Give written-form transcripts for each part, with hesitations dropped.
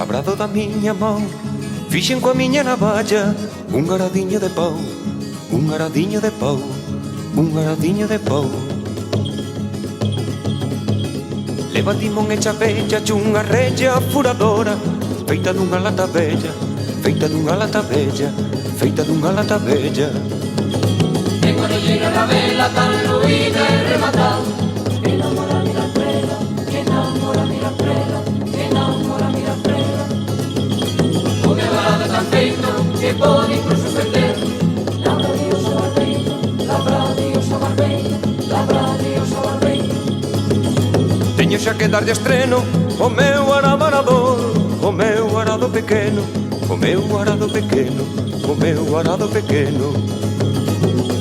Labrado da miña mão, fixen coa miña navalla un aradiño de pau, un aradiño de pau, un aradiño de pau. Leva timón e chapella chunha rella furadora, feita dunha lata bella, feita dunha lata bella, feita dunha lata bella. E cuando llega la vela tan luida e rematada, enamora mira prela, enamora mira prela, enamora mira prela. Come varada tan feito que pode incluso perder, labra Dios o barbeito, labra Dios xa que darlle estreno o meu arado arador, o meu arado pequeno, o meu arado pequeno, o meu arado pequeno.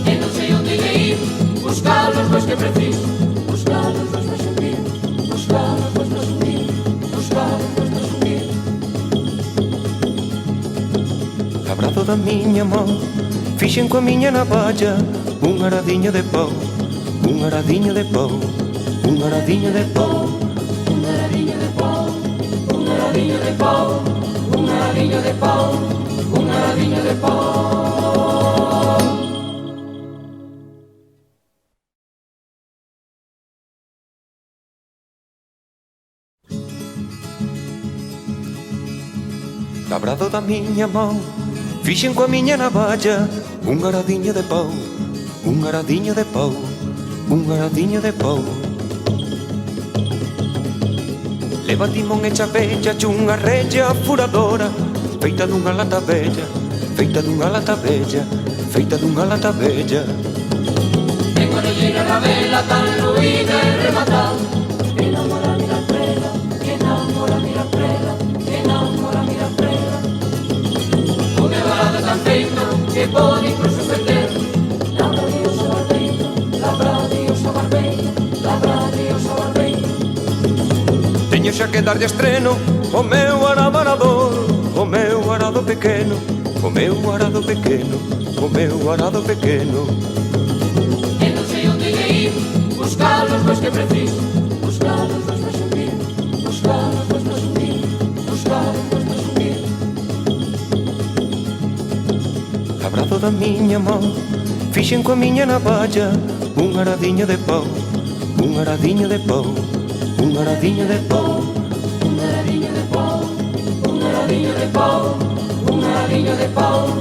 E non sei onde ir, buscar os bois que preciso, buscar os bois para subir, buscar os bois para subir, buscar os bois para subir. Labrado da miña mão, fixen coa miña navalla un aradiño de pau, un aradiño de pau, un aradiño de pau, Un aradiño de pau, un aradiño de pau, un aradiño de pau, un aradiño de pau. labrado da miña mão, fixen coa miña navalla un aradiño de pau, un aradiño de pau, un aradiño de pau. Leva timón e chavella chunha rella furadora, feita dunha lata bella, feita dunha lata bella, feita dunha lata bella. Tengo orelleira na vela tan luída e rematada. Enamora mira prela, enamora mira prela, enamora mira prela. O meu arado tan feito que pode incluso estender. Labra Dios o barbeito, labra Dios o barbeito, labra Dios o barbeito. Teño xa que darlle estreno o meu arado arador, o meu arado pequeno, o meu arado pequeno, o meu arado pequeno. E non sei onde ir, buscar os bois que preciso, buscar os bois para subir, buscar os bois para subir, buscar os bois para subir. Labrado da miña mão, fixen coa miña navalla un aradiño de pau, un aradiño de pau, un aradiño de pau. Un aradiño de pau, un aradiño de pau, un aradiño de pau.